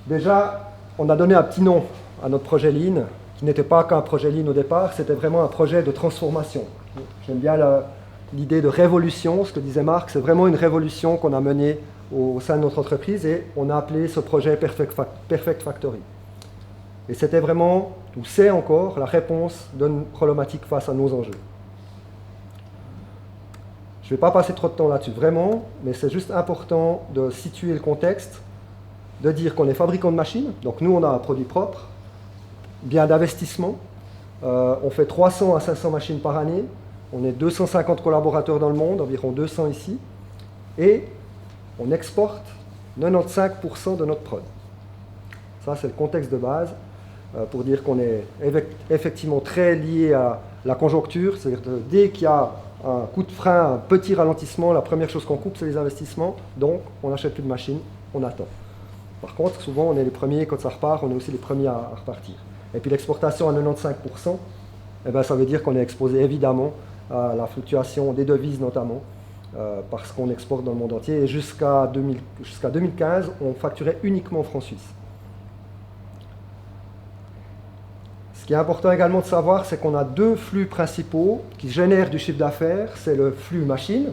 Déjà, on a donné un petit nom à notre projet Lean, qui n'était pas qu'un projet Lean au départ, c'était vraiment un projet de transformation. J'aime bien l'idée de révolution, ce que disait Marc, c'est vraiment une révolution qu'on a menée au sein de notre entreprise et on a appelé ce projet Perfect Factory. Et c'était vraiment, ou c'est encore, la réponse d'une problématique face à nos enjeux. Je ne vais pas passer trop de temps là-dessus, vraiment, mais c'est juste important de situer le contexte, de dire qu'on est fabricant de machines, donc nous on a un produit propre, bien d'investissement, on fait 300 à 500 machines par année, on est 250 collaborateurs dans le monde, environ 200 ici, et on exporte 95% de notre prod. Ça c'est le contexte de base, pour dire qu'on est effectivement très lié à la conjoncture, c'est-à-dire que dès qu'il y a un coup de frein, un petit ralentissement, la première chose qu'on coupe, c'est les investissements, donc on n'achète plus de machines, on attend. Par contre, souvent, on est les premiers, quand ça repart, on est aussi les premiers à repartir. Et puis l'exportation à 95%, eh ben, ça veut dire qu'on est exposé évidemment à la fluctuation des devises notamment, parce qu'on exporte dans le monde entier. Et jusqu'à 2015, on facturait uniquement en francs suisses. Ce qui est important également de savoir, c'est qu'on a deux flux principaux qui génèrent du chiffre d'affaires. C'est le flux machine,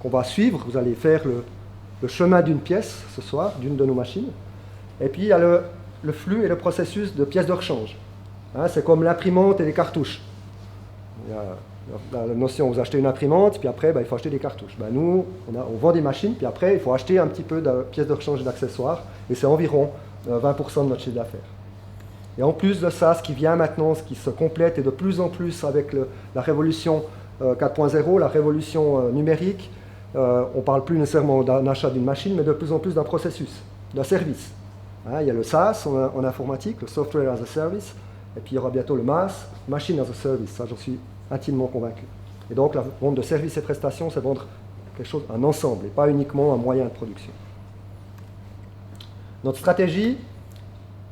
qu'on va suivre. Vous allez faire le chemin d'une pièce ce soir, d'une de nos machines. Et puis il y a le flux et le processus de pièces de rechange. Hein, c'est comme l'imprimante et les cartouches. Il y a la notion, vous achetez une imprimante, puis après, il faut acheter des cartouches. Nous, on vend des machines, puis après, il faut acheter un petit peu de pièces de rechange et d'accessoires, et c'est environ 20% de notre chiffre d'affaires. Et en plus de ça, ce qui vient maintenant, ce qui se complète, et de plus en plus avec la révolution 4.0, la révolution numérique, on ne parle plus nécessairement d'un achat d'une machine, mais de plus en plus d'un processus, d'un service. Hein, il y a le SaaS en informatique, le Software as a Service, et puis il y aura bientôt le MaaS, Machine as a Service, ça j'en suis intimement convaincu. Et donc la vente de services et prestations, c'est vendre quelque chose, un ensemble, et pas uniquement un moyen de production. Notre stratégie,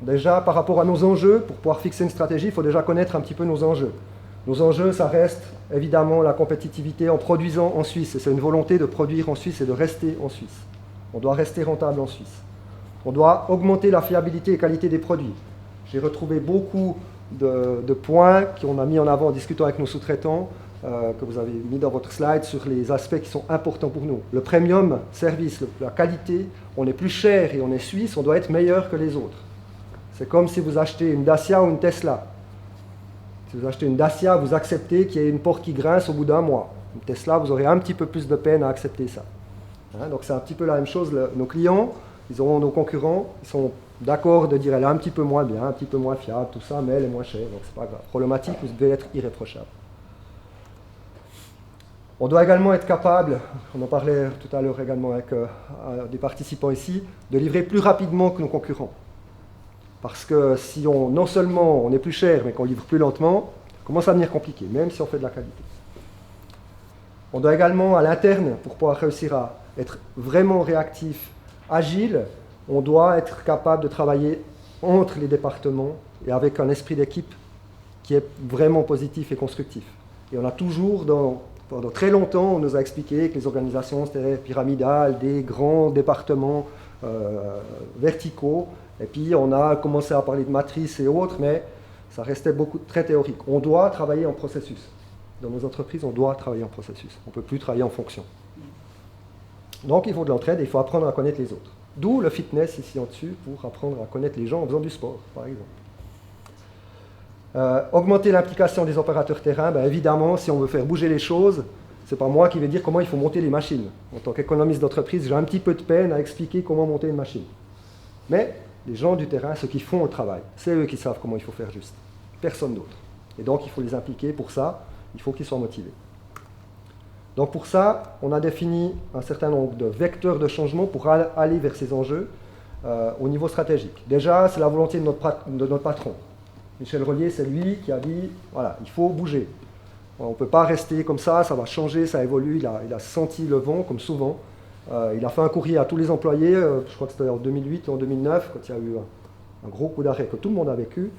déjà par rapport à nos enjeux, pour pouvoir fixer une stratégie, il faut déjà connaître un petit peu nos enjeux. Nos enjeux, ça reste évidemment la compétitivité en produisant en Suisse, et c'est une volonté de produire en Suisse et de rester en Suisse. On doit rester rentable en Suisse. On doit augmenter la fiabilité et qualité des produits. J'ai retrouvé beaucoup de points qu'on a mis en avant en discutant avec nos sous-traitants, que vous avez mis dans votre slide sur les aspects qui sont importants pour nous. Le premium service, la qualité, on est plus cher et on est suisse, on doit être meilleur que les autres. C'est comme si vous achetez une Dacia ou une Tesla. Si vous achetez une Dacia, vous acceptez qu'il y ait une porte qui grince au bout d'un mois. Une Tesla, vous aurez un petit peu plus de peine à accepter ça. Hein, donc c'est un petit peu la même chose. Nos clients, ils auront nos concurrents, ils sont d'accord de dire elle est un petit peu moins bien, un petit peu moins fiable, tout ça, mais elle est moins chère, donc c'est pas grave. Problématique, vous devez être irréprochable. On doit également être capable, on en parlait tout à l'heure également avec des participants ici, de livrer plus rapidement que nos concurrents. Parce que si non seulement on est plus cher, mais qu'on livre plus lentement, ça commence à devenir compliqué, même si on fait de la qualité. On doit également, à l'interne, pour pouvoir réussir à être vraiment réactif, agile, on doit être capable de travailler entre les départements et avec un esprit d'équipe qui est vraiment positif et constructif. Et on a toujours, pendant très longtemps, on nous a expliqué que les organisations c'était pyramidales, des grands départements verticaux, et puis on a commencé à parler de matrices et autres, mais ça restait très théorique. On doit travailler en processus. Dans nos entreprises, on doit travailler en processus. On ne peut plus travailler en fonction. Donc il faut de l'entraide et il faut apprendre à connaître les autres. D'où le fitness ici en dessus, pour apprendre à connaître les gens en faisant du sport, par exemple. Augmenter l'implication des opérateurs terrain, évidemment, si on veut faire bouger les choses, ce n'est pas moi qui vais dire comment il faut monter les machines. En tant qu'économiste d'entreprise, j'ai un petit peu de peine à expliquer comment monter une machine. Mais les gens du terrain, ceux qui font le travail, c'est eux qui savent comment il faut faire juste. Personne d'autre. Et donc il faut les impliquer pour ça, il faut qu'ils soient motivés. Donc pour ça, on a défini un certain nombre de vecteurs de changement pour aller vers ces enjeux au niveau stratégique. Déjà, c'est la volonté de notre patron. Michel Rollier, c'est lui qui a dit, voilà, il faut bouger. On ne peut pas rester comme ça va changer, ça évolue. Il a senti le vent, comme souvent. Il a fait un courrier à tous les employés, je crois que c'était en 2008 ou en 2009, quand il y a eu un gros coup d'arrêt que tout le monde a vécu.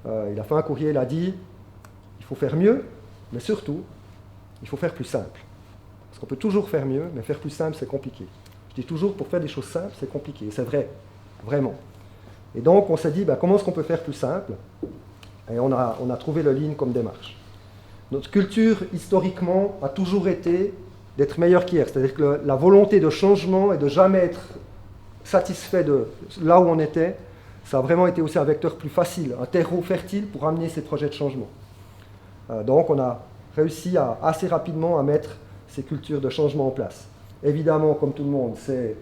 Il a fait un courrier, il a dit, il faut faire mieux, mais surtout, il faut faire plus simple. Parce qu'on peut toujours faire mieux, mais faire plus simple, c'est compliqué. Je dis toujours, pour faire des choses simples, c'est compliqué. C'est vrai, vraiment. Et donc, on s'est dit, ben, comment est-ce qu'on peut faire plus simple? Et on a trouvé le Lean comme démarche. Notre culture, historiquement, a toujours été d'être meilleur qu'hier. C'est-à-dire que la volonté de changement et de jamais être satisfait de là où on était, ça a vraiment été aussi un vecteur plus facile, un terreau fertile pour amener ces projets de changement. Donc, on a réussi assez rapidement à mettre ces cultures de changement en place. Évidemment, comme tout le monde, c'est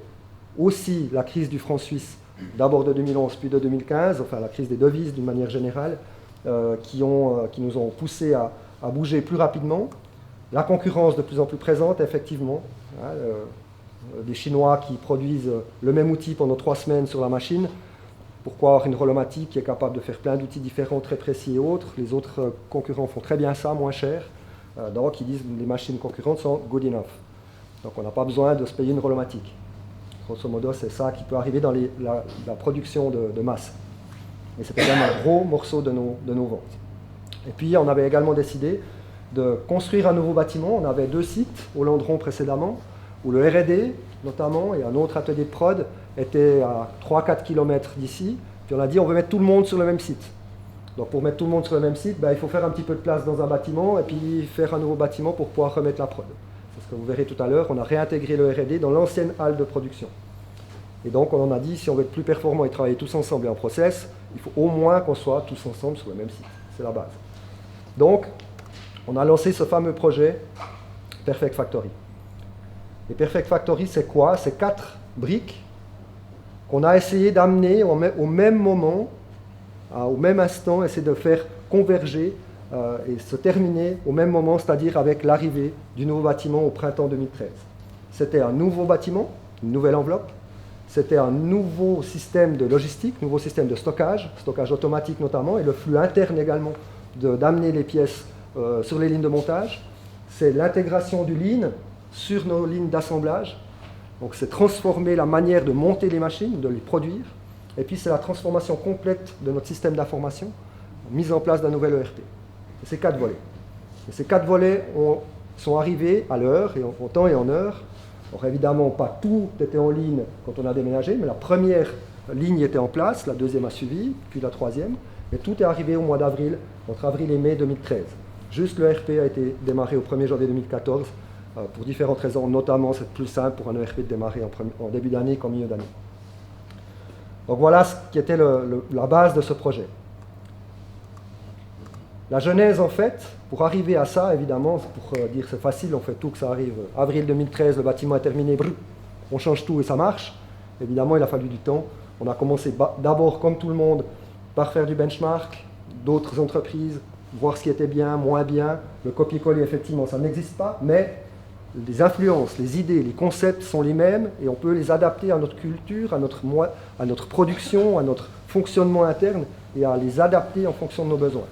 aussi la crise du franc suisse, d'abord de 2011 puis de 2015, enfin la crise des devises d'une manière générale, qui nous ont poussé à bouger plus rapidement. La concurrence de plus en plus présente, effectivement. Des Chinois qui produisent le même outil pendant 3 semaines sur la machine. Pourquoi avoir une Rolomatic qui est capable de faire plein d'outils différents, très précis et autres? Les autres concurrents font très bien ça, moins cher. Donc ils disent que les machines concurrentes sont good enough. Donc on n'a pas besoin de se payer une Rolomatic. Grosso modo, c'est ça qui peut arriver dans la production de masse. Et c'était quand même un gros morceau de nos ventes. Et puis on avait également décidé de construire un nouveau bâtiment. On avait 2 sites au Landron précédemment, où le R&D notamment et un autre atelier de prod étaient à 3-4 km d'ici. Puis on a dit on veut mettre tout le monde sur le même site. Donc pour mettre tout le monde sur le même site, il faut faire un petit peu de place dans un bâtiment et puis faire un nouveau bâtiment pour pouvoir remettre la prod. C'est ce que vous verrez tout à l'heure. On a réintégré le R&D dans l'ancienne halle de production. Et donc on en a dit, si on veut être plus performant et travailler tous ensemble et en process, il faut au moins qu'on soit tous ensemble sur le même site. C'est la base. Donc, on a lancé ce fameux projet Perfect Factory. Et Perfect Factory, c'est quoi? C'est 4 briques qu'on a essayé d'amener au même moment, au même instant, essayer de faire converger et se terminer au même moment, c'est-à-dire avec l'arrivée du nouveau bâtiment au printemps 2013. C'était un nouveau bâtiment, une nouvelle enveloppe. C'était un nouveau système de logistique, nouveau système de stockage automatique notamment, et le flux interne également d'amener les pièces sur les lignes de montage. C'est l'intégration du Lean sur nos lignes d'assemblage. Donc c'est transformer la manière de monter les machines, de les produire. Et puis c'est la transformation complète de notre système d'information, mise en place d'un nouvel ERP. Et ces 4 volets. Et ces 4 volets sont arrivés à l'heure, et en temps et en heure. Alors évidemment, pas tout était en ligne quand on a déménagé, mais la première ligne était en place, la deuxième a suivi, puis la troisième. Et tout est arrivé au mois d'avril, entre avril et mai 2013. Juste le ERP a été démarré au 1er janvier 2014, pour différentes raisons, notamment c'est plus simple pour un ERP de démarrer en début d'année qu'en milieu d'année. Donc voilà ce qui était la base de ce projet. La genèse, en fait, pour arriver à ça, évidemment, pour dire c'est facile, on fait tout que ça arrive. Avril 2013, le bâtiment est terminé, on change tout et ça marche. Évidemment, il a fallu du temps. On a commencé d'abord, comme tout le monde, par faire du benchmark, d'autres entreprises, voir ce qui était bien, moins bien. Le copier-coller, effectivement, ça n'existe pas, mais les influences, les idées, les concepts sont les mêmes et on peut les adapter à notre culture, à notre production, à notre fonctionnement interne et à les adapter en fonction de nos besoins.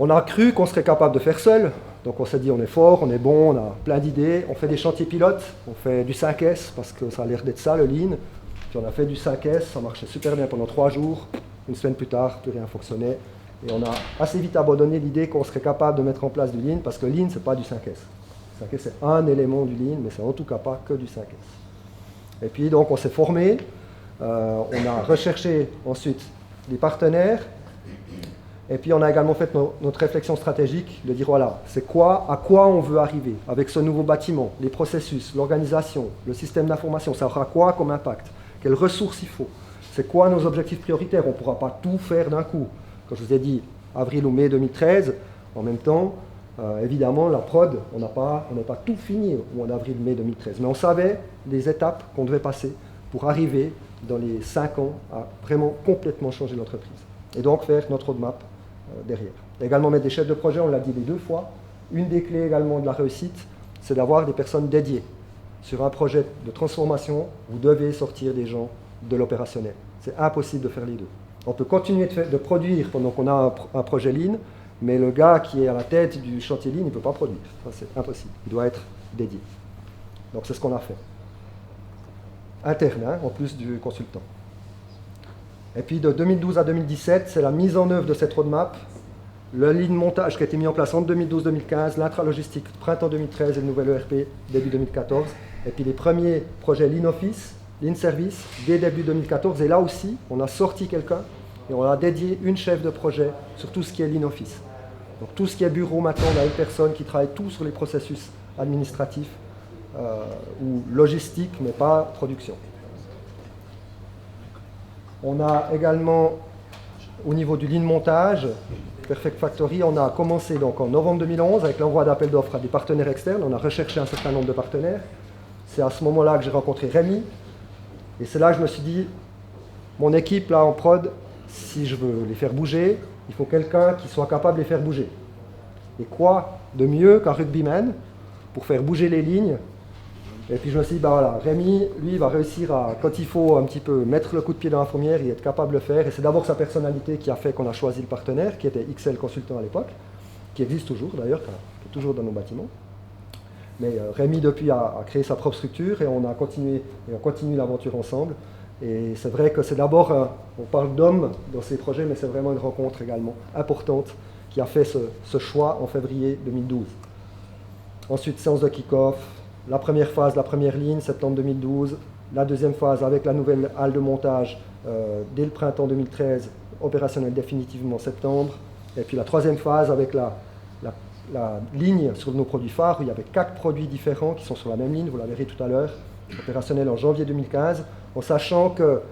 On a cru qu'on serait capable de faire seul, donc on s'est dit on est fort, on est bon, on a plein d'idées, on fait des chantiers pilotes, on fait du 5S parce que ça a l'air d'être ça le Lean, puis on a fait du 5S, ça marchait super bien pendant 3 jours, une semaine plus tard, plus rien fonctionnait, et on a assez vite abandonné l'idée qu'on serait capable de mettre en place du Lean parce que Lean c'est pas du 5S. Le 5S c'est un élément du Lean, mais c'est en tout cas pas que du 5S. Et puis donc on s'est formé, on a recherché ensuite des partenaires. Et puis on a également fait notre réflexion stratégique de dire voilà, à quoi on veut arriver avec ce nouveau bâtiment, les processus, l'organisation, le système d'information, ça aura quoi comme impact, quelles ressources il faut, c'est quoi nos objectifs prioritaires, on ne pourra pas tout faire d'un coup. Comme je vous ai dit, avril ou mai 2013, en même temps, évidemment la prod, on n'est pas tout fini au mois d'avril-mai 2013, mais on savait les étapes qu'on devait passer pour arriver dans les 5 ans à vraiment complètement changer l'entreprise. Et donc faire notre roadmap derrière. Également mettre des chefs de projet, on l'a dit les 2 fois. Une des clés également de la réussite, c'est d'avoir des personnes dédiées. Sur un projet de transformation, vous devez sortir des gens de l'opérationnel. C'est impossible de faire les 2. On peut continuer de produire pendant qu'on a un projet Lean, mais le gars qui est à la tête du chantier Lean, il ne peut pas produire. Ça, c'est impossible. Il doit être dédié. Donc c'est ce qu'on a fait. Interne, hein, en plus du consultant. Et puis de 2012 à 2017, c'est la mise en œuvre de cette roadmap, le Lean montage qui a été mis en place en 2012-2015, l'intralogistique printemps 2013 et le nouvel ERP début 2014, et puis les premiers projets Lean Office Lean Service dès début 2014. Et là aussi, on a sorti quelqu'un et on a dédié une chef de projet sur tout ce qui est Lean Office. Donc tout ce qui est bureau, maintenant, on a une personne qui travaille tout sur les processus administratifs ou logistiques, mais pas production. On a également, au niveau du Lean montage, Perfect Factory, on a commencé donc en novembre 2011 avec l'envoi d'appel d'offres à des partenaires externes. On a recherché un certain nombre de partenaires. C'est à ce moment-là que j'ai rencontré Rémi. Et c'est là que je me suis dit, mon équipe là en prod, si je veux les faire bouger, il faut quelqu'un qui soit capable de les faire bouger. Et quoi de mieux qu'un rugbyman pour faire bouger les lignes? Et puis je me suis dit, bah voilà, Rémi, lui, il va réussir à, quand il faut un petit peu mettre le coup de pied dans la fourmière, il est capable de le faire. Et c'est d'abord sa personnalité qui a fait qu'on a choisi le partenaire, qui était XL Consultant à l'époque, qui existe toujours d'ailleurs, qui est toujours dans nos bâtiments. Mais Rémi, depuis, a créé sa propre structure et on continue l'aventure ensemble. Et c'est vrai que c'est d'abord, on parle d'hommes dans ces projets, mais c'est vraiment une rencontre également importante qui a fait ce choix en février 2012. Ensuite, séance de kick-off, la première phase, la première ligne, septembre 2012, la deuxième phase avec la nouvelle halle de montage dès le printemps 2013, opérationnelle définitivement en septembre, et puis la troisième phase avec la ligne sur nos produits phares, où il y avait 4 produits différents qui sont sur la même ligne, vous l'avez vu tout à l'heure, opérationnelle en janvier 2015, en sachant que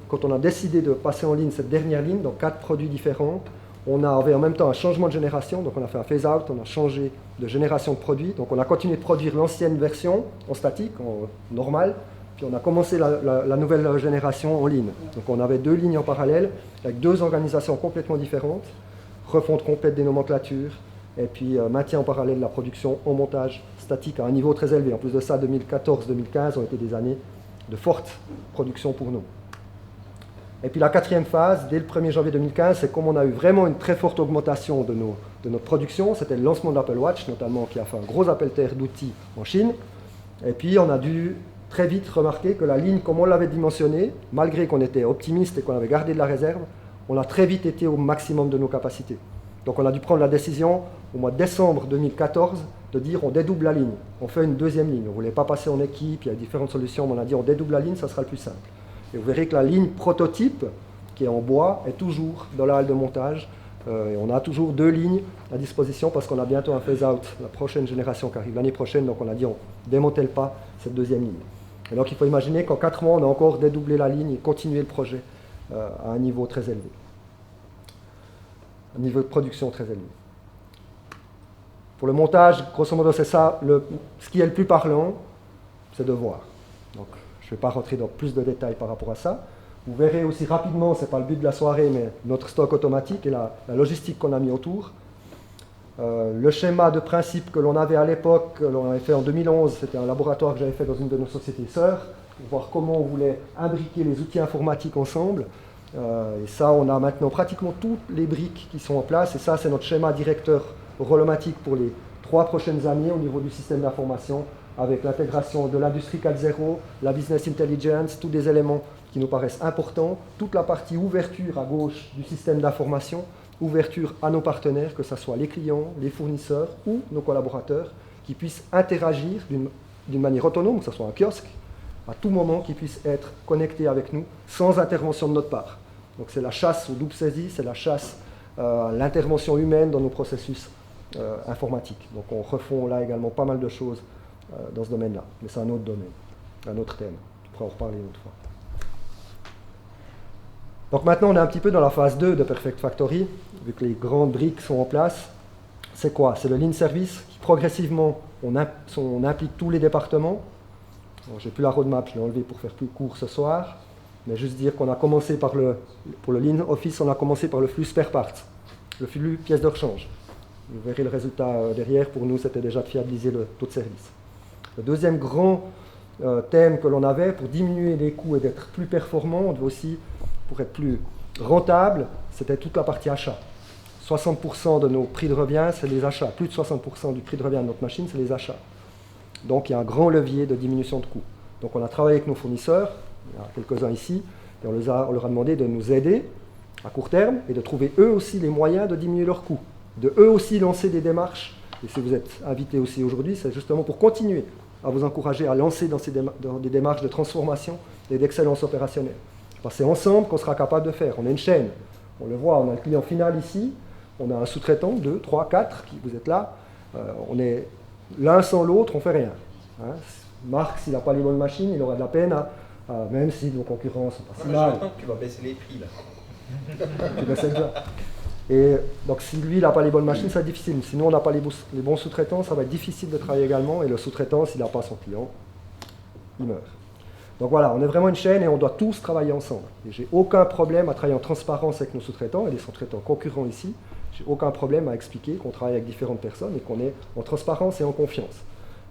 quand on a décidé de passer en ligne cette dernière ligne, donc 4 produits différents, on avait en même temps un changement de génération, donc on a fait un phase-out, on a changé de génération de produits, donc on a continué de produire l'ancienne version en statique, en normal, puis on a commencé la nouvelle génération en ligne. Donc on avait 2 lignes en parallèle, avec 2 organisations complètement différentes, refonte complète des nomenclatures, et puis maintien en parallèle de la production en montage statique à un niveau très élevé. En plus de ça, 2014-2015 ont été des années de forte production pour nous. Et puis la 4e phase, dès le 1er janvier 2015, c'est comme on a eu vraiment une très forte augmentation de notre production, c'était le lancement de l'Apple Watch, notamment qui a fait un gros appel d'air d'outils en Chine. Et puis on a dû très vite remarquer que la ligne, comme on l'avait dimensionnée, malgré qu'on était optimiste et qu'on avait gardé de la réserve, on a très vite été au maximum de nos capacités. Donc on a dû prendre la décision au mois de décembre 2014 de dire on dédouble la ligne, on fait une 2e ligne. On ne voulait pas passer en équipe, il y a différentes solutions, mais on a dit on dédouble la ligne, ça sera le plus simple. Et vous verrez que la ligne prototype, qui est en bois, est toujours dans la halle de montage. Et on a toujours 2 lignes à disposition parce qu'on a bientôt un phase-out, la prochaine génération qui arrive l'année prochaine. Donc on a dit on ne démantèle pas cette 2e ligne. Et donc il faut imaginer qu'en 4 mois, on a encore dédoublé la ligne et continué le projet à un niveau très élevé. Un niveau de production très élevé. Pour le montage, grosso modo, c'est ça. Ce qui est le plus parlant, c'est de voir. Donc, je ne vais pas rentrer dans plus de détails par rapport à ça. Vous verrez aussi rapidement, ce n'est pas le but de la soirée, mais notre stock automatique et la logistique qu'on a mis autour. Le schéma de principe que l'on avait à l'époque, que l'on avait fait en 2011, c'était un laboratoire que j'avais fait dans une de nos sociétés sœurs, pour voir comment on voulait imbriquer les outils informatiques ensemble. Et ça, on a maintenant pratiquement toutes les briques qui sont en place. Et ça, c'est notre schéma directeur holomatique pour les 3 prochaines années au niveau du système d'information, avec l'intégration de l'industrie 4.0, la business intelligence, tous des éléments qui nous paraissent importants, toute la partie ouverture à gauche du système d'information, ouverture à nos partenaires, que ce soit les clients, les fournisseurs ou nos collaborateurs, qui puissent interagir d'une manière autonome, que ce soit un kiosque, à tout moment, qui puissent être connectés avec nous sans intervention de notre part. Donc c'est la chasse aux doubles saisies, c'est la chasse à l'intervention humaine dans nos processus informatiques. Donc on refond là également pas mal de choses dans ce domaine-là. Mais c'est un autre domaine, un autre thème. On pourra en reparler une autre fois. Donc maintenant, on est un petit peu dans la phase 2 de Perfect Factory, vu que les grandes briques sont en place. C'est quoi? C'est le Lean Service qui, progressivement, on implique tous les départements. Je n'ai plus la roadmap, je l'ai enlevé pour faire plus court ce soir. Mais juste dire qu'on a commencé pour le Lean Office, on a commencé par le flux spare parts, le flux pièces de rechange. Vous verrez le résultat derrière. Pour nous, c'était déjà de fiabiliser le taux de service. Le deuxième grand thème que l'on avait pour diminuer les coûts et d'être plus performant, on devait aussi, pour être plus rentable, c'était toute la partie achat. 60% de nos prix de revient, c'est les achats. Plus de 60% du prix de revient de notre machine, c'est les achats. Donc il y a un grand levier de diminution de coûts. Donc on a travaillé avec nos fournisseurs, il y en a quelques-uns ici, et on leur a demandé de nous aider à court terme et de trouver eux aussi les moyens de diminuer leurs coûts, de eux aussi lancer des démarches. Et si vous êtes invités aussi aujourd'hui, c'est justement pour continuer à vous encourager à lancer dans des démarches de transformation et d'excellence opérationnelle. Parce que c'est ensemble qu'on sera capable de faire. On est une chaîne. On le voit, on a le client final ici, on a un sous-traitant, 2, 3, 4, vous êtes là. On est l'un sans l'autre, on ne fait rien. Hein. Marc, s'il n'a pas les bonnes machines, il aura de la peine même si nos concurrents sont pas si mal. J'entends que tu vas baisser les prix là. Tu le sais déjà. Et donc si lui, il n'a pas les bonnes machines, ça va être difficile. Sinon, on n'a pas les bons sous-traitants, ça va être difficile de travailler également. Et le sous-traitant, s'il n'a pas son client, il meurt. Donc voilà, on est vraiment une chaîne et on doit tous travailler ensemble. Et j'ai aucun problème à travailler en transparence avec nos sous-traitants et les sous-traitants concurrents ici. J'ai aucun problème à expliquer qu'on travaille avec différentes personnes et qu'on est en transparence et en confiance.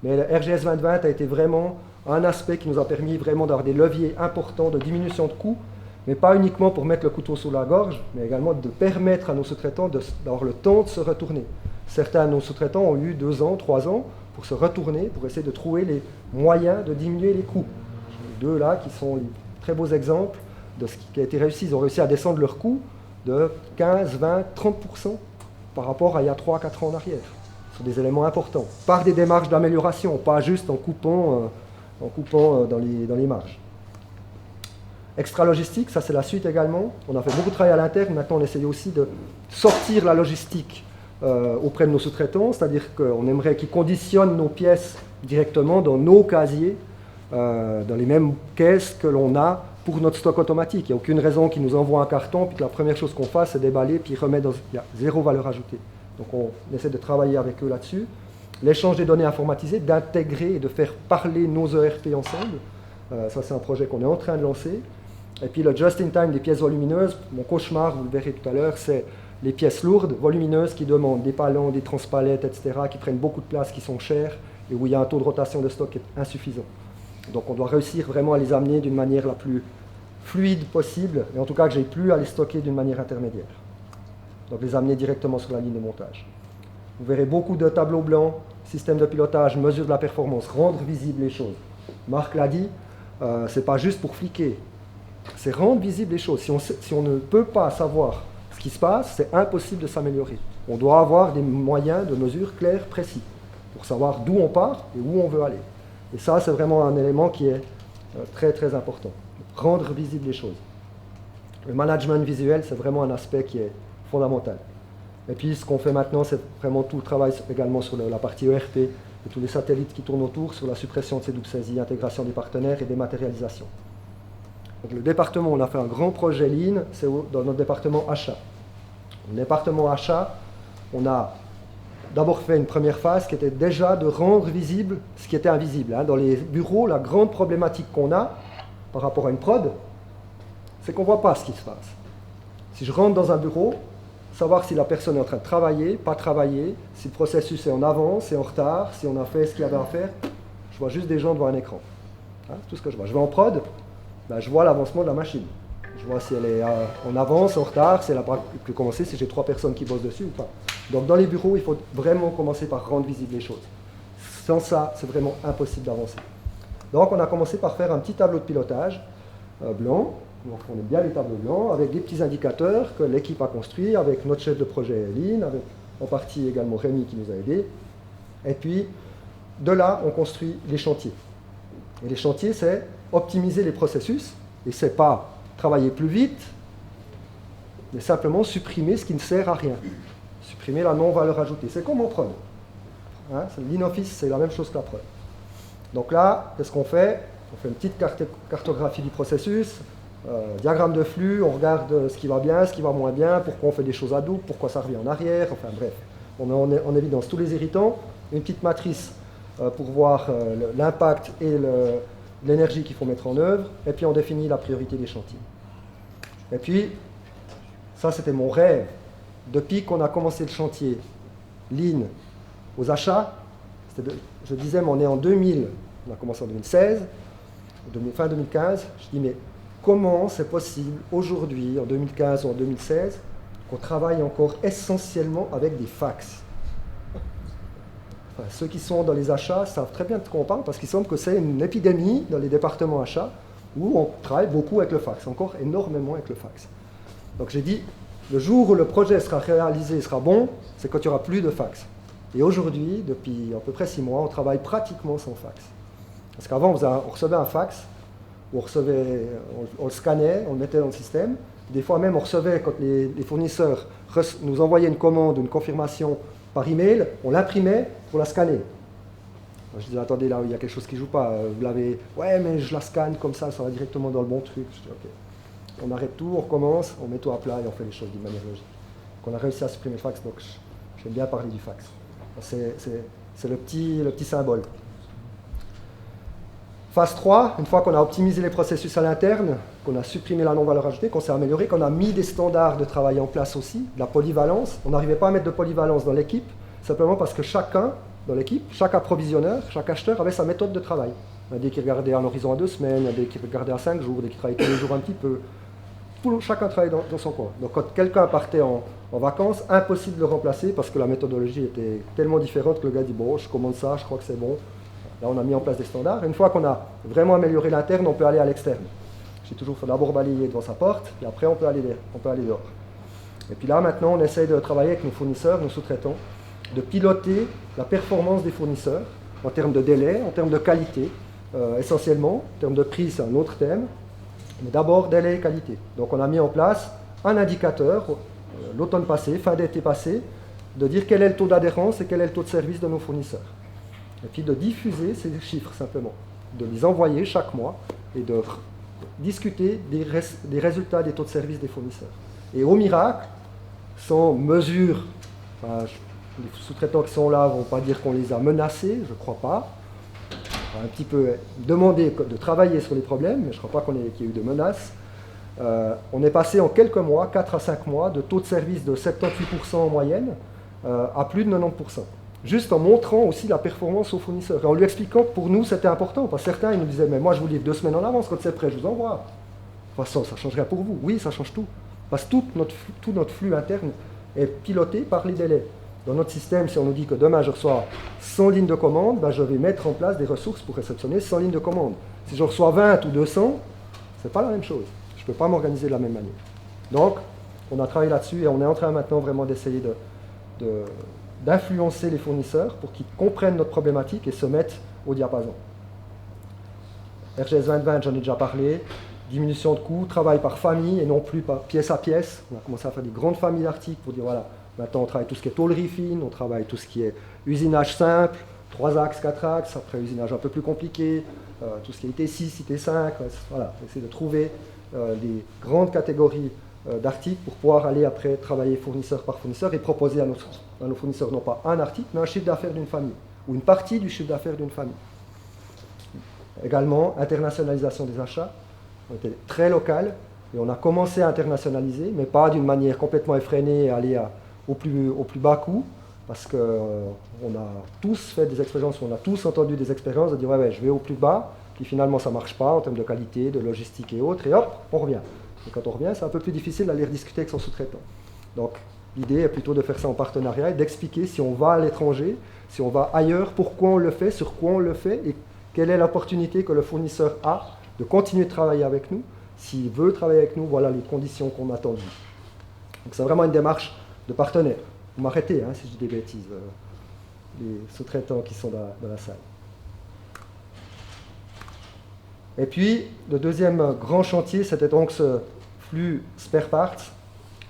Mais le RGS 2020 a été vraiment un aspect qui nous a permis vraiment d'avoir des leviers importants de diminution de coûts, mais pas uniquement pour mettre le couteau sous la gorge, mais également de permettre à nos sous-traitants d'avoir le temps de se retourner. Certains de nos sous-traitants ont eu 2 ans, 3 ans pour se retourner, pour essayer de trouver les moyens de diminuer les coûts. Les deux là qui sont les très beaux exemples de ce qui a été réussi. Ils ont réussi à descendre leurs coûts de 15, 20, 30% par rapport à il y a 3-4 ans en arrière. Ce sont des éléments importants, par des démarches d'amélioration, pas juste en coupant dans les marges. Extra logistique, ça c'est la suite également. On a fait beaucoup de travail à l'interne, maintenant on essaye aussi de sortir la logistique auprès de nos sous-traitants, c'est-à-dire qu'on aimerait qu'ils conditionnent nos pièces directement dans nos casiers, dans les mêmes caisses que l'on a pour notre stock automatique. Il n'y a aucune raison qu'ils nous envoient un carton, puis que la première chose qu'on fasse, c'est déballer, puis remettre il y a zéro valeur ajoutée. Donc on essaie de travailler avec eux là-dessus. L'échange des données informatisées, d'intégrer et de faire parler nos ERP ensemble. Ça, c'est un projet qu'on est en train de lancer. Et puis le just-in-time des pièces volumineuses, mon cauchemar, vous le verrez tout à l'heure, c'est les pièces lourdes, volumineuses, qui demandent des palans, des transpalettes, etc., qui prennent beaucoup de place, qui sont chères, et où il y a un taux de rotation de stock qui est insuffisant. Donc on doit réussir vraiment à les amener d'une manière la plus fluide possible, et en tout cas que je n'ai plus à les stocker d'une manière intermédiaire. Donc les amener directement sur la ligne de montage. Vous verrez beaucoup de tableaux blancs, système de pilotage, mesure de la performance, rendre visibles les choses. Marc l'a dit, ce n'est pas juste pour fliquer, c'est rendre visibles les choses. Si on ne peut pas savoir ce qui se passe, c'est impossible de s'améliorer. On doit avoir des moyens de mesure clairs, précis, pour savoir d'où on part et où on veut aller. Et ça, c'est vraiment un élément qui est très très important. Rendre visibles les choses. Le management visuel, c'est vraiment un aspect qui est fondamental. Et puis, ce qu'on fait maintenant, c'est vraiment tout le travail également sur la partie ERP, et tous les satellites qui tournent autour, sur la suppression de ces doubles saisies, intégration des partenaires et dématérialisation. Donc, le département, on a fait un grand projet Lean, c'est dans notre département achat. Dans le département achat, on a d'abord fait une première phase qui était déjà de rendre visible ce qui était invisible. Dans les bureaux, la grande problématique qu'on a par rapport à une prod, c'est qu'on ne voit pas ce qui se passe. Si je rentre dans un bureau, savoir si la personne est en train de travailler, pas travailler, si le processus est en avance, est en retard, si on a fait ce qu'il y avait à faire, je vois juste des gens devant un écran. Tout ce que je vois. Je vais en prod, je vois l'avancement de la machine. Je vois si elle est en avance, en retard, si elle n'a pas pu commencer, si j'ai 3 personnes qui bossent dessus ou pas. Donc dans les bureaux, il faut vraiment commencer par rendre visibles les choses. Sans ça, c'est vraiment impossible d'avancer. Donc on a commencé par faire un petit tableau de pilotage blanc. Donc on aime bien les tableaux blancs, avec des petits indicateurs que l'équipe a construits, avec notre chef de projet Lean, avec en partie également Rémi qui nous a aidés. Et puis, de là, on construit les chantiers. Et les chantiers, c'est optimiser les processus, et c'est pas travailler plus vite, mais simplement supprimer ce qui ne sert à rien. Supprimer la non-valeur ajoutée. C'est comme en prod. L'in-office, c'est la même chose que la prod. Donc là, qu'est-ce qu'on fait? On fait une petite cartographie du processus, diagramme de flux, on regarde ce qui va bien, ce qui va moins bien, pourquoi on fait des choses à double, pourquoi ça revient en arrière, enfin bref. On met en évidence tous les irritants, une petite matrice pour voir l'impact et l'énergie qu'il faut mettre en œuvre, et puis on définit la priorité des chantiers. Et puis, ça c'était mon rêve. Depuis qu'on a commencé le chantier Lean aux achats, je disais, mais on est en 2000, on a commencé en 2016, fin 2015, je dis, mais comment c'est possible aujourd'hui, en 2015 ou en 2016, qu'on travaille encore essentiellement avec des fax? Enfin, ceux qui sont dans les achats savent très bien de quoi on parle, parce qu'il semble que c'est une épidémie dans les départements achats, où on travaille beaucoup avec le fax, encore énormément avec le fax. Donc j'ai dit, le jour où le projet sera réalisé, sera bon, c'est quand il n'y aura plus de fax. Et aujourd'hui, depuis à peu près 6 mois, on travaille pratiquement sans fax. Parce qu'avant, on recevait un fax, on le scannait, on le mettait dans le système. Des fois même, on recevait, quand les fournisseurs nous envoyaient une commande, une confirmation par email, on l'imprimait pour la scanner. Je disais, attendez, là, il y a quelque chose qui ne joue pas. Vous l'avez, ouais, mais je la scanne comme ça va directement dans le bon truc. Je dis, ok. On arrête tout, on recommence, on met tout à plat et on fait les choses d'une manière logique. Donc on a réussi à supprimer le fax, donc j'aime bien parler du fax. C'est le petit symbole. Phase 3, une fois qu'on a optimisé les processus à l'interne, qu'on a supprimé la non-valeur ajoutée, qu'on s'est amélioré, qu'on a mis des standards de travail en place aussi, de la polyvalence. On n'arrivait pas à mettre de polyvalence dans l'équipe, simplement parce que chacun dans l'équipe, chaque approvisionneur, chaque acheteur avait sa méthode de travail. Il y en a des qui regardaient un horizon à 2 semaines, il y en a des qui regardaient à 5 jours, des qui travaillaient tous les jours un petit peu. Chacun travaillait dans son coin. Donc quand quelqu'un partait en vacances, impossible de le remplacer parce que la méthodologie était tellement différente que le gars dit « bon, je commande ça, je crois que c'est bon ». Là, on a mis en place des standards. Une fois qu'on a vraiment amélioré l'interne, on peut aller à l'externe. J'ai toujours fait d'abord balayer devant sa porte, et après on peut aller dehors. Et puis là, maintenant, on essaye de travailler avec nos fournisseurs, nos sous-traitants, de piloter la performance des fournisseurs en termes de délai, en termes de qualité, essentiellement. En termes de prix, c'est un autre thème. Mais d'abord, délai et qualité. Donc on a mis en place un indicateur, l'automne passé, fin d'été passé, de dire quel est le taux d'adhérence et quel est le taux de service de nos fournisseurs. Et puis de diffuser ces chiffres simplement, de les envoyer chaque mois et de discuter des résultats des taux de service des fournisseurs. Et au miracle, sans mesure, les sous-traitants qui sont là ne vont pas dire qu'on les a menacés, je ne crois pas. On va un petit peu demander de travailler sur les problèmes, mais je ne crois pas qu'il y ait eu de menaces. On est passé en quelques mois, 4 à 5 mois, de taux de service de 78% en moyenne à plus de 90%. Juste en montrant aussi la performance aux fournisseurs. Et en lui expliquant que pour nous, c'était important. Parce que certains, ils nous disaient, mais moi, je vous livre 2 semaines en avance, quand c'est prêt, je vous envoie. De toute façon, ça ne change rien pour vous. Oui, ça change tout. Parce que tout notre flux interne est piloté par les délais. Dans notre système, si on nous dit que demain, je reçois 100 lignes de commande, ben, je vais mettre en place des ressources pour réceptionner 100 lignes de commande. Si je reçois 20 ou 200, ce n'est pas la même chose. Je ne peux pas m'organiser de la même manière. Donc, on a travaillé là-dessus et on est en train maintenant vraiment d'essayer d'influencer les fournisseurs pour qu'ils comprennent notre problématique et se mettent au diapason. RGS 2020, j'en ai déjà parlé, diminution de coûts, travail par famille et non plus par pièce à pièce. On a commencé à faire des grandes familles d'articles pour dire voilà, maintenant on travaille tout ce qui est tôlerie fine, on travaille tout ce qui est usinage simple, 3 axes, 4 axes, après usinage un peu plus compliqué, tout ce qui est IT6, IT5, voilà, essayer de trouver des grandes catégories d'articles pour pouvoir aller après travailler fournisseur par fournisseur et proposer à nos fournisseurs non pas un article, mais un chiffre d'affaires d'une famille, ou une partie du chiffre d'affaires d'une famille. Également, internationalisation des achats. On était très local et on a commencé à internationaliser, mais pas d'une manière complètement effrénée et aller au plus bas coût, parce qu'on a tous fait des expériences, on a tous entendu des expériences de dire ouais, je vais au plus bas, puis finalement ça ne marche pas en termes de qualité, de logistique et autres, et hop, on revient. Et quand on revient, c'est un peu plus difficile d'aller rediscuter avec son sous-traitant. Donc l'idée est plutôt de faire ça en partenariat et d'expliquer si on va à l'étranger, si on va ailleurs, pourquoi on le fait, sur quoi on le fait, et quelle est l'opportunité que le fournisseur a de continuer de travailler avec nous. S'il veut travailler avec nous, voilà les conditions qu'on attend de lui. Donc c'est vraiment une démarche de partenaire. Vous m'arrêtez si je dis des bêtises, les sous-traitants qui sont dans la salle. Et puis, le deuxième grand chantier, c'était donc ce flux spare parts,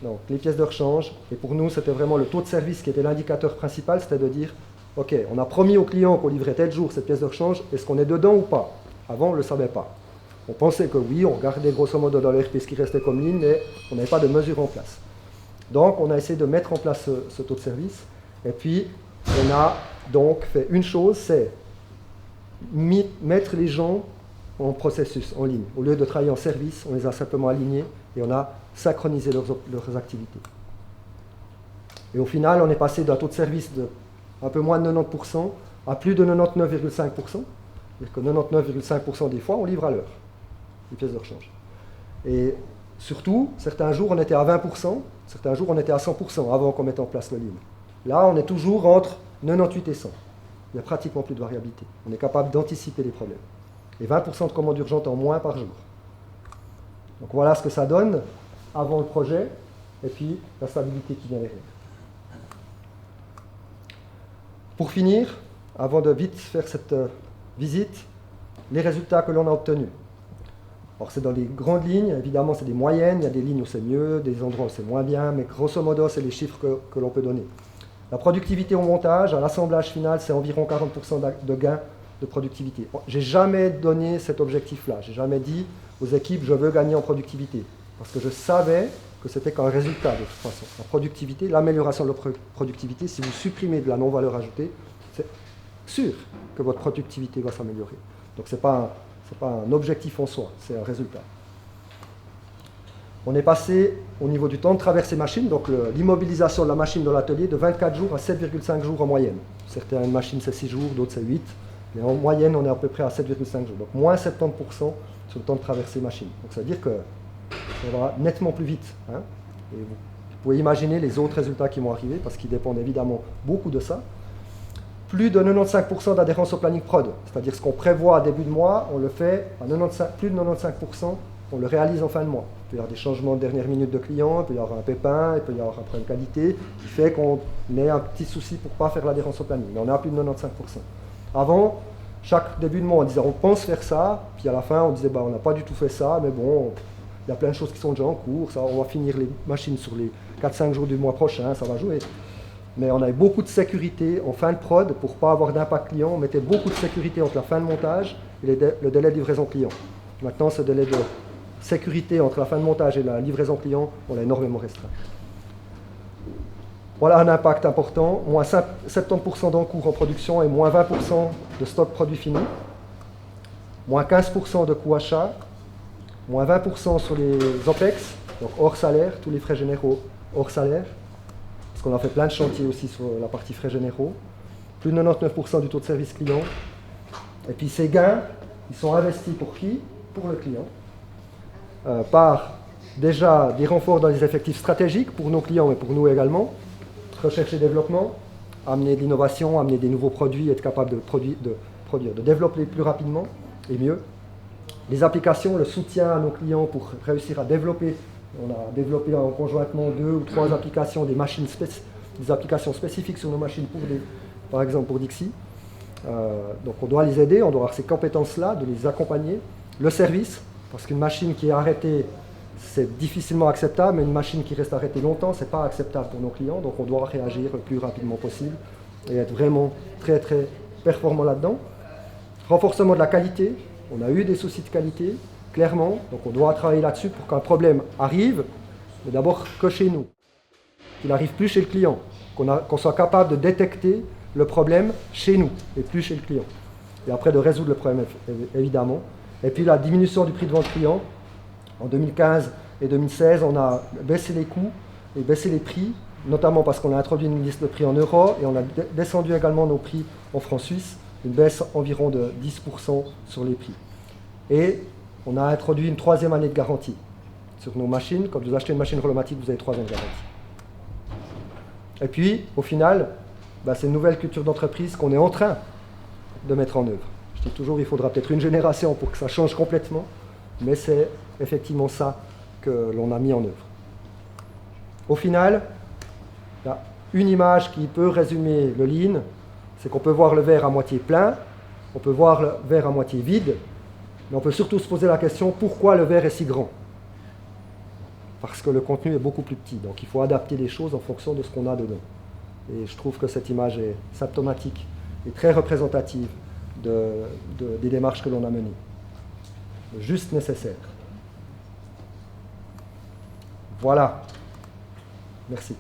donc les pièces de rechange. Et pour nous, c'était vraiment le taux de service qui était l'indicateur principal, c'était de dire, ok, on a promis au client qu'on livrait tel jour cette pièce de rechange, est-ce qu'on est dedans ou pas? Avant, on ne le savait pas. On pensait que oui, on regardait grosso modo dans l'ERP ce qui restait comme ligne, mais on n'avait pas de mesure en place. Donc, on a essayé de mettre en place ce taux de service. Et puis, on a donc fait une chose, c'est mettre les gens en processus, en ligne. Au lieu de travailler en service, on les a simplement alignés et on a synchronisé leurs activités. Et au final, on est passé d'un taux de service de un peu moins de 90% à plus de 99,5%. C'est-à-dire que 99,5% des fois, on livre à l'heure les pièces de rechange. Et surtout, certains jours, on était à 20%, certains jours, on était à 100% avant qu'on mette en place le ligne. Là, on est toujours entre 98 et 100. Il n'y a pratiquement plus de variabilité. On est capable d'anticiper les problèmes. Et 20% de commandes urgentes en moins par jour. Donc voilà ce que ça donne avant le projet, et puis la stabilité qui vient derrière. Pour finir, avant de vite faire cette visite, les résultats que l'on a obtenus. Alors c'est dans les grandes lignes, évidemment c'est des moyennes, il y a des lignes où c'est mieux, des endroits où c'est moins bien, mais grosso modo c'est les chiffres que l'on peut donner. La productivité au montage, à l'assemblage final, c'est environ 40% de gain de productivité. Je n'ai jamais donné cet objectif-là, je n'ai jamais dit aux équipes je veux gagner en productivité, parce que je savais que c'était qu'un résultat de toute façon. La productivité, l'amélioration de la productivité, si vous supprimez de la non-valeur ajoutée, c'est sûr que votre productivité va s'améliorer. Donc ce n'est pas un objectif en soi, c'est un résultat. On est passé au niveau du temps de traversée machine, donc l'immobilisation de la machine dans l'atelier de 24 jours à 7,5 jours en moyenne. Certaines machines c'est 6 jours, d'autres c'est 8, mais en moyenne on est à peu près à 7,5 jours, donc moins 70% sur le temps de traversée machine. Donc ça veut dire que ça va nettement plus vite. Hein, et vous pouvez imaginer les autres résultats qui vont arriver, parce qu'ils dépendent évidemment beaucoup de ça. Plus de 95% d'adhérence au planning prod, c'est-à-dire ce qu'on prévoit à début de mois, on le fait à 95, plus de 95%, on le réalise en fin de mois. Il peut y avoir des changements de dernière minute de clients, il peut y avoir un pépin, il peut y avoir un problème de qualité, qui fait qu'on ait un petit souci pour ne pas faire l'adhérence au planning, mais on est à plus de 95%. Avant, chaque début de mois, on disait on pense faire ça, puis à la fin on disait bah, on n'a pas du tout fait ça, mais bon, il y a plein de choses qui sont déjà en cours, ça, on va finir les machines sur les 4-5 jours du mois prochain, ça va jouer. Mais on avait beaucoup de sécurité en fin de prod pour ne pas avoir d'impact client. On mettait beaucoup de sécurité entre la fin de montage et le délai de livraison client. Maintenant, ce délai de sécurité entre la fin de montage et la livraison client, on l'a énormément restreint. Voilà un impact important. Moins 70% d'encours en production et moins 20% de stock produit fini. Moins 15% de coûts achats. Moins 20% sur les OPEX, donc hors salaire, tous les frais généraux hors salaire. Parce qu'on a fait plein de chantiers aussi sur la partie frais généraux. Plus de 99% du taux de service client. Et puis ces gains, ils sont investis pour qui? Pour le client. Par déjà des renforts dans les effectifs stratégiques pour nos clients et pour nous également. Recherche et développement, amener de l'innovation, amener des nouveaux produits, être capable de produire, de développer plus rapidement et mieux. Les applications, le soutien à nos clients pour réussir à développer. On a développé conjointement 2 ou 3 applications, des applications spécifiques sur nos machines, par exemple pour Dixie. Donc on doit les aider, on doit avoir ces compétences-là, de les accompagner. Le service, parce qu'une machine qui est arrêtée, c'est difficilement acceptable, mais une machine qui reste arrêtée longtemps, ce n'est pas acceptable pour nos clients, donc on doit réagir le plus rapidement possible et être vraiment très très performant là-dedans. Renforcement de la qualité, on a eu des soucis de qualité, clairement, donc on doit travailler là-dessus pour qu'un problème arrive, mais d'abord que chez nous, qu'il n'arrive plus chez le client, qu'on soit capable de détecter le problème chez nous et plus chez le client. Et après de résoudre le problème évidemment. Et puis la diminution du prix de vente client. En 2015 et 2016, on a baissé les coûts et baissé les prix, notamment parce qu'on a introduit une liste de prix en euros et on a descendu également nos prix en francs suisses, une baisse environ de 10% sur les prix. Et on a introduit une 3e année de garantie sur nos machines. Quand vous achetez une machine Rolomatic, vous avez 3 ans de garantie. Et puis, au final, c'est une nouvelle culture d'entreprise qu'on est en train de mettre en œuvre. Je dis toujours, il faudra peut-être une génération pour que ça change complètement, mais c'est effectivement ça que l'on a mis en œuvre. Au final, il y a une image qui peut résumer le Lean, c'est qu'on peut voir le verre à moitié plein, on peut voir le verre à moitié vide, mais on peut surtout se poser la question, pourquoi le verre est si grand? Parce que le contenu est beaucoup plus petit, donc il faut adapter les choses en fonction de ce qu'on a dedans. Et je trouve que cette image est symptomatique et très représentative des démarches que l'on a menées. Le juste nécessaire. Voilà. Merci.